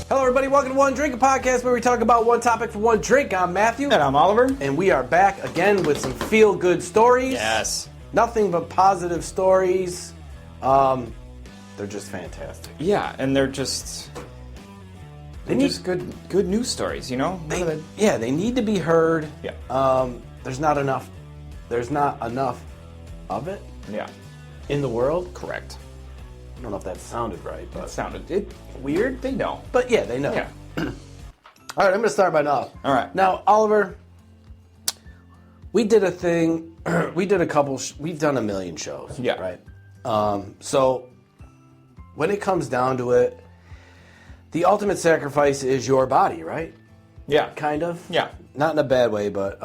Hello, everybody. Welcome to One Drink, a podcast where we talk about one topic for one drink. I'm Matthew. And I'm Oliver. And we are back again with some feel-good stories. Yes. Nothing but positive stories. They're just fantastic. Yeah, and they're just... They're just good news stories, you know? They need to be heard. Yeah. There's not enough of it Yeah. in the world. Correct. I don't know if that sounded right, but... That sounded weird. They know. But yeah, they know. Yeah. All right, I'm going to start by now. All right. Now, Oliver, we did a thing. We did a couple. We've done a million shows. Yeah. Right. So when it comes down to it, the ultimate sacrifice is your body, right? Yeah. Kind of. Yeah. Not in a bad way, but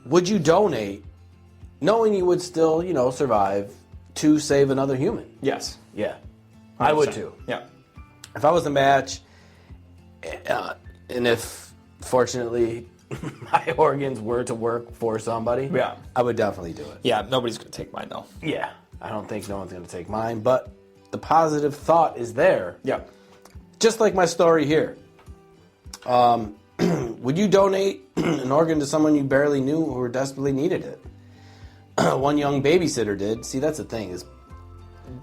would you donate, knowing you would still, survive, to save another human? Yes. Yeah. I would too. Yeah. If I was a match, and if, fortunately, my organs were to work for somebody, Yeah. I would definitely do it. Yeah, nobody's going to take mine, though. Yeah. I don't think no one's going to take mine, but the positive thought is there. Yeah. Just like my story here. Would you donate an organ to someone you barely knew who desperately needed it? One young babysitter did. See, that's the thing is,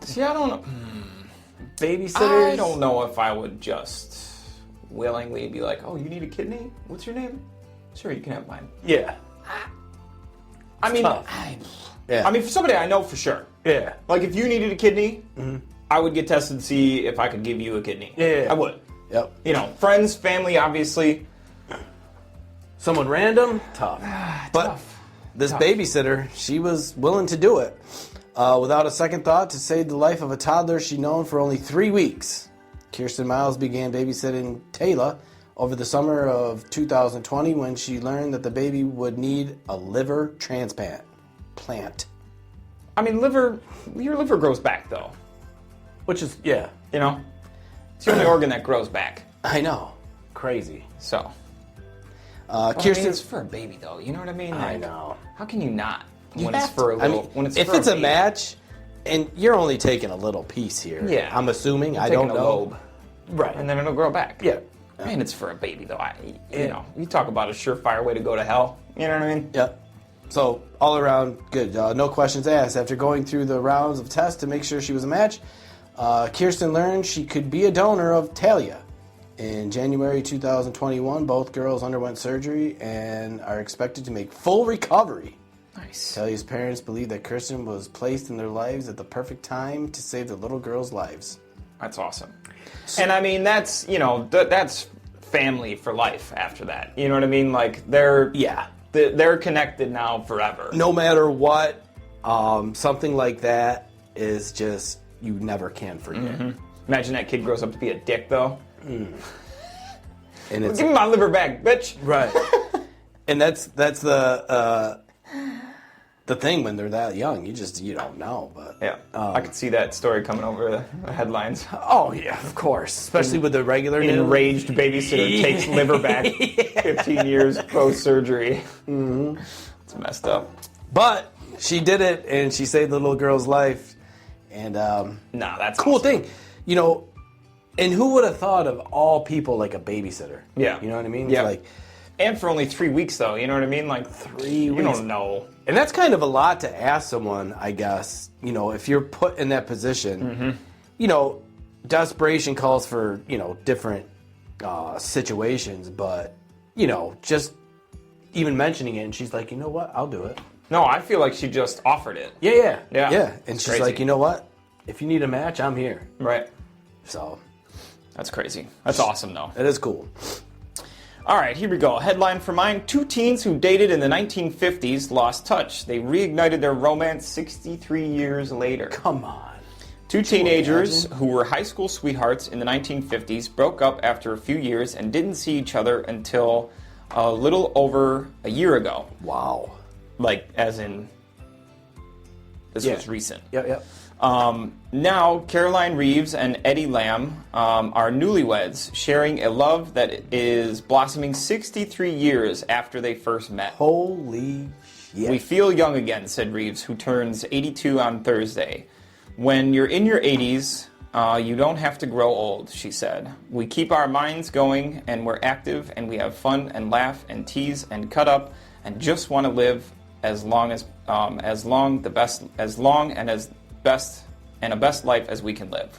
See, I don't know. babysitters. I don't know if I would just willingly be like, oh, you need a kidney? What's your name? Sure, you can have mine. Yeah. I mean, tough. Yeah. I mean, for somebody I know for sure. Yeah. Like, if you needed a kidney, I would get tested to see if I could give you a kidney. Yeah. I would. Yep. You know, friends, family, obviously. Someone random, tough. But Tough. this babysitter, she was willing to do it without a second thought to save the life of a toddler she'd known for only 3 weeks. Kirsten Miles began babysitting Taylor over the summer of 2020 when she learned that the baby would need a liver transplant. I mean, your liver grows back, though. Which is, yeah. You know? It's the only organ that grows back. I know. Crazy. So. Kirsten, it's for a baby, though. You know what I mean? I Like, know. How can you not? When have it's for a to. I little. mean, When it's if for it's a baby. match, and you're only taking a little piece here. Yeah. I'm assuming. I Taking don't a know. lobe, Right. and then it'll grow back. Yeah. Man, it's for a baby, though. Yeah. You know, you talk about a surefire way to go to hell. You know what I mean? Yep. So, all around, good. No questions asked. After going through the rounds of tests to make sure she was a match, Kirsten learned she could be a donor of Talia. In January 2021, both girls underwent surgery and are expected to make full recovery. Nice. Talia's parents believe that Kirsten was placed in their lives at the perfect time to save the little girls' lives. That's awesome. And I mean, that's, that's family for life after that. You know what I mean? Like, they're connected now forever. No matter what, something like that is just, you never can forget. Imagine that kid grows up to be a dick, though. And it's Give me my liver back, bitch. right, and that's the thing when they're that young. You don't know, but Yeah, I could see that story coming over the headlines. oh yeah, of course, especially with the regular news. Enraged babysitter takes liver back 15 years post-surgery. It's messed up. But she did it, and she saved the little girl's life. And Nah, that's cool awesome. thing, and who would have thought of all people like a babysitter? Yeah. You know what I mean? Yeah. Like, And for only 3 weeks, though, you know what I mean? Like, 3 you weeks. don't know. And that's kind of a lot to ask someone, I guess. If you're put in that position, desperation calls for, different situations. But, just even mentioning it, and she's like, you know what? I'll do it. No, I feel like she just offered it. Yeah. Yeah. And It's she's crazy. like, you know what? If you need a match, I'm here. Right. So, That's crazy. That's awesome, though. it is cool. All right, here we go. Headline for mine. 2 teens who dated in the 1950s lost touch. They reignited their romance 63 years later. Come on. 2 teenagers who were high school sweethearts in the 1950s broke up after a few years and didn't see each other until a little over a year ago. Wow. Like, as in, this was recent. Yep. Now, Caroline Reeves and Eddie Lamb are newlyweds, sharing a love that is blossoming 63 years after they first met. Holy shit. We feel young again, said Reeves, who turns 82 on Thursday. When you're in your 80s, You don't have to grow old, she said. We keep our minds going, and we're active, and we have fun and laugh and tease and cut up, and just want to live as long and a best life as we can live.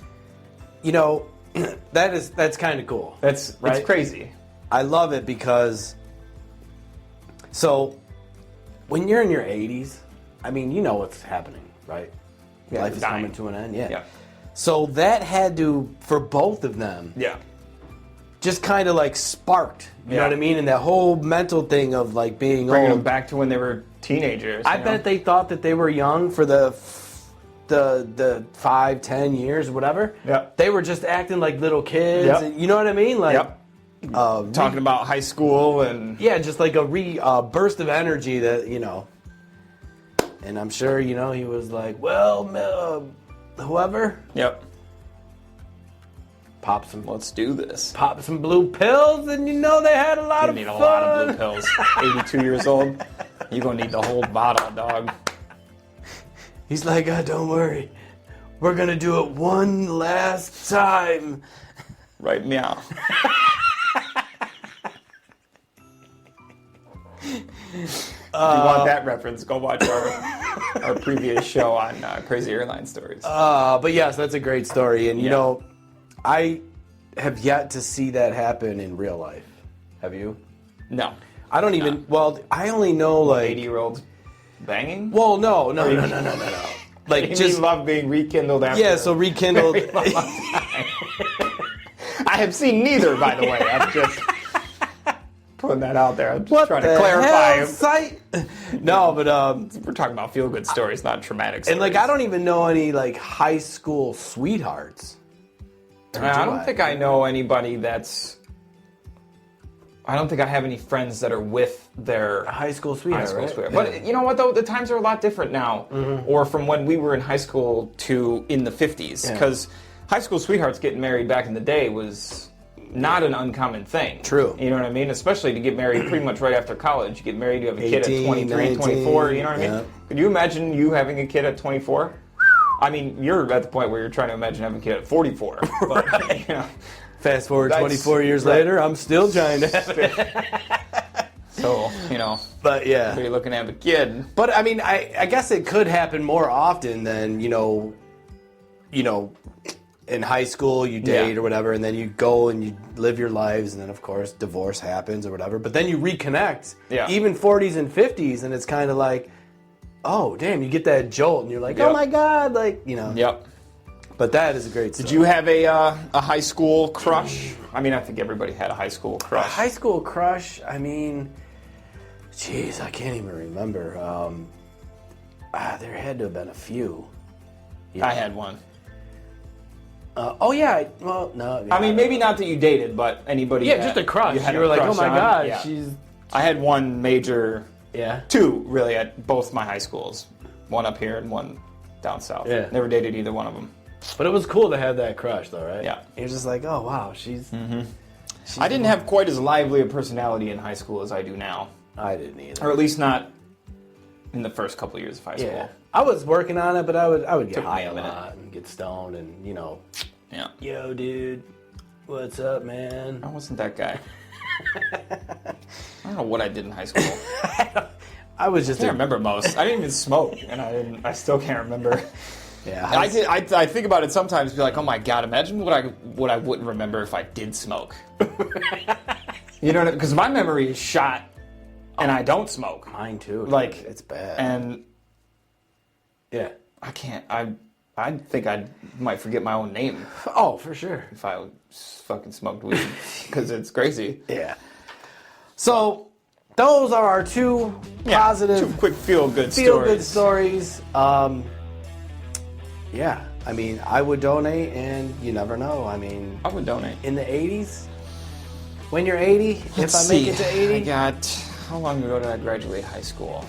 You know, that's kind of cool. It's crazy. I love it because, so, when you're in your 80s, I mean, you know what's happening, right? Yeah, Life is dying. coming to an end, yeah. Yeah. So that had to, for both of them, Yeah. just kind of like sparked, you know what I mean? And that whole mental thing of like being Bringing old. them back to when they were teenagers. I bet they thought that they were young for the 5-10 years or whatever. Yep. They were just acting like little kids. Yep. And, you know what I mean? Like, talking about high school and... Yeah, just like a burst of energy that, you know. And I'm sure, you know, he was like, well, whoever. Yep. Let's do this. Pop some blue pills, and you know they had a lot of fun. You need a lot of blue pills. 82 years old, you're going to need the whole bottle, dog. He's like, don't worry. We're going to do it one last time. Right, meow. If you want that reference, go watch our previous show on Crazy Airline Stories. But yes, that's a great story. And, you know, I have yet to see that happen in real life. Have you? No. I don't even, I only know like... 80-year-olds banging? Well, no. Like, You just love being rekindled after... Yeah, so rekindled. I have seen neither, by the way. I'm just putting that out there. I'm just trying to clarify. No, but we're talking about feel-good stories, not traumatic stories. and like I don't even know any like high school sweethearts. I don't think I know anybody that's... I don't think I have any friends that are with their high school sweetheart. Right? Sweetheart. But you know what, though? The times are a lot different now. Or from when we were in high school to in the 50s. Because high school sweethearts getting married back in the day was not an uncommon thing. True. You know what I mean? Especially to get married pretty much right after college. You get married, you have a 18, kid at 23, 19, 24. You know what I mean? yeah. Could you imagine you having a kid at 24? I mean, you're at the point where you're trying to imagine having a kid at 44. But, Right. you know. Fast forward 24 years later, I'm still trying to have it. So, you know. But yeah. So you're looking to have a kid. But I mean, I guess it could happen more often than, you know, in high school you date or whatever, and then you go and you live your lives, and then of course divorce happens or whatever. But then you reconnect, even 40s and 50s, and it's kind of like, oh damn, you get that jolt, and you're like, oh my god, like, you know. Yep. But that is a great story. Did you have a high school crush? I mean, I think everybody had a high school crush. A high school crush? I mean, jeez, I can't even remember. There had to have been a few. Yeah. I had one. Oh yeah, well no. Yeah, I mean, maybe not that you dated, but anybody. Yeah, just a crush. You were like, oh my god, she's. I had one major. Yeah. Two really at both my high schools, one up here and one down south. Yeah. Never dated either one of them. But it was cool to have that crush, though, right? Yeah. You're just like, oh wow, she's. I didn't have quite as lively a personality in high school as I do now. I didn't either. Or at least not in the first couple of years of high school. Yeah. I was working on it, but I would get Took me high a a minute. lot and get stoned and, you know. Yeah. Yo, dude, what's up, man? I wasn't that guy. I don't know what I did in high school. I was just. I can't remember most. I didn't even smoke, and I still can't remember. Yeah. I think about it sometimes. Be like, oh my god, imagine what I wouldn't remember if I did smoke. You know, because my memory is shot, and I don't smoke. Mine too. Like, it's bad. And yeah, I can't. I think I might forget my own name oh, for sure. if I fucking smoked weed, because it's crazy. Yeah. So those are our two positive, two quick feel-good stories. Yeah, I mean, I would donate, and you never know. I mean, I would donate. In the 80s, when you're 80, if I make it to 80. How long ago did I graduate high school?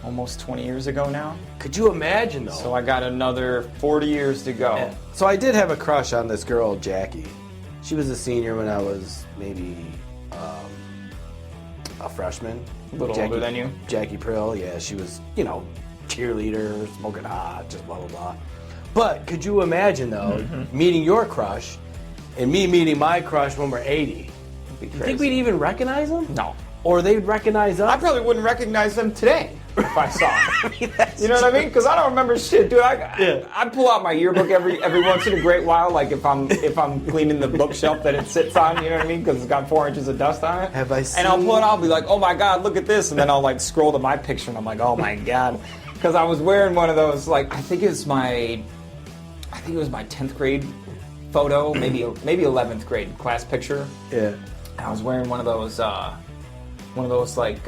Almost 20 years ago now. Could you imagine, though? So I got another 40 years to go. Yeah. So I did have a crush on this girl, Jackie. She was a senior when I was maybe a freshman. A little older than you? Jackie Prill, yeah. She was, cheerleader, smoking hot, just blah, blah, blah. But could you imagine, though, meeting your crush and me meeting my crush when we're 80? You think we'd even recognize them? No. Or they'd recognize us? I probably wouldn't recognize them today if I saw them. I mean, that's You know what I mean? Because I don't remember shit, dude. Yeah. I pull out my yearbook every once in a great while, like if I'm cleaning the bookshelf that it sits on. You know what I mean? Because it's got 4 inches of dust on it. Have I seen? And I'll pull it out, I'll be like, oh my god, look at this, and then I'll like scroll to my picture, and I'm like, oh my god, because I was wearing one of those, like I think it was my 10th grade photo, maybe 11th grade class picture. Yeah. I was wearing one of those like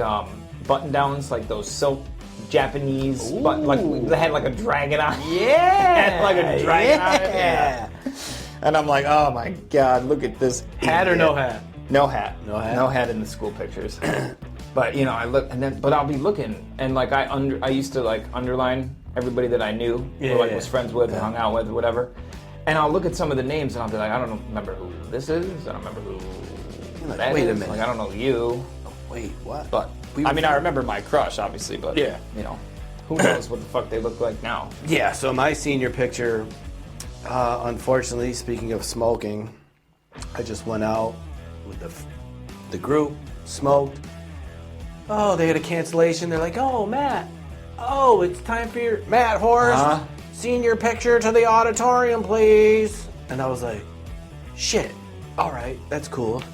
button downs, like those silk Japanese, but like they had like a dragon on. Yeah. Had like a dragon on it. Yeah. And I'm like, oh my god, look at this Hat or no hat? No hat. No hat? No hat in the school pictures. But you know, I look, and then, but I'll be looking, and like I used to like underline everybody that I knew, or like was friends with, or hung out with, or whatever. And I'll look at some of the names, and I'll be like, I don't remember who this is. I don't remember who that wait a is. minute. Like I don't know you. Wait, what? But I mean, I remember my crush, obviously. But you know, who knows what the fuck they look like now? Yeah. So my senior picture, unfortunately, speaking of smoking, I just went out with the group, smoked. Oh, they had a cancellation. They're like, oh, Matt. Oh, it's time for your Matt Horst senior picture to the auditorium, please. And I was like, shit. All right, that's cool.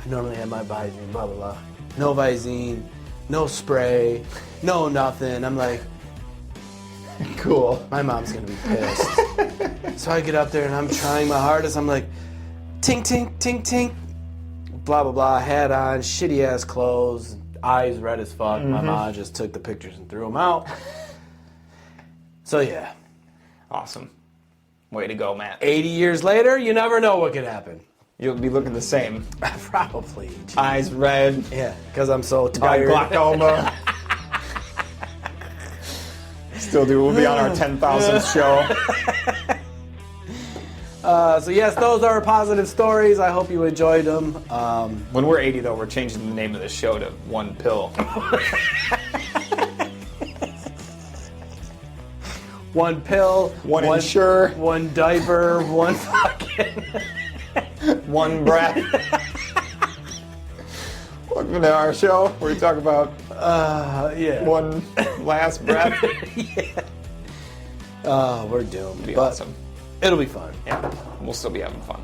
I normally have my Visine, blah, blah, blah. No Visine, no spray, no nothing. I'm like, cool. My mom's going to be pissed. So I get up there and I'm trying my hardest. I'm like, tink, tink, tink, tink. Blah, blah, blah. Hat on, shitty ass clothes, eyes red as fuck. My mom just took the pictures and threw them out. So yeah. Awesome. Way to go, Matt. 80 years later, you never know what could happen. You'll be looking the same. Probably. Geez. Eyes red. Yeah, because I'm so Got tired. glaucoma. Still do. We'll be on our 10,000th show. So yes, those are positive stories. I hope you enjoyed them. When we're 80, though, we're changing the name of the show to One Pill. One pill, One Ensure, one diaper, one fucking... One breath. Welcome to our show where we talk about one last breath. Oh, we're doomed. It'll be but awesome. It'll be fun. Yeah, we'll still be having fun.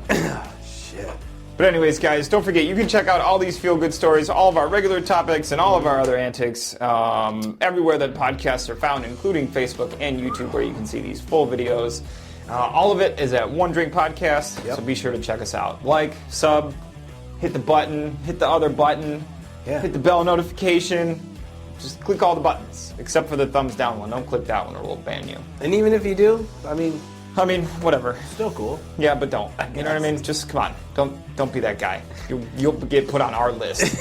Shit. But anyways, guys, don't forget, you can check out all these feel-good stories, all of our regular topics, and all of our other antics everywhere that podcasts are found, including Facebook and YouTube, where you can see these full videos. All of it is at One Drink Podcast, so be sure to check us out. Like, sub, hit the button, hit the other button, hit the bell notification. Just click all the buttons, except for the thumbs down one. Don't click that one or we'll ban you. And even if you do, I mean, whatever. Still cool. Yeah, but don't. You know what I mean? Just come on. Don't be that guy. You'll get put on our list.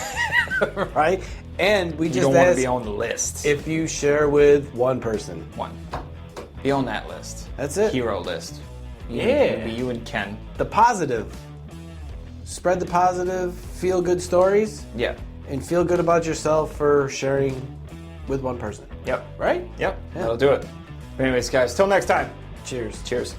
Right? And we You just don't want to asked be on the list. if you share with one person. One. Be on that list. That's it. Hero list. Yeah. You and Ken. The positive. Spread the positive, feel good stories. Yeah. And feel good about yourself for sharing with one person. Yep. Right? Yep. That'll do it. But anyways, guys, till next time. Cheers. Cheers.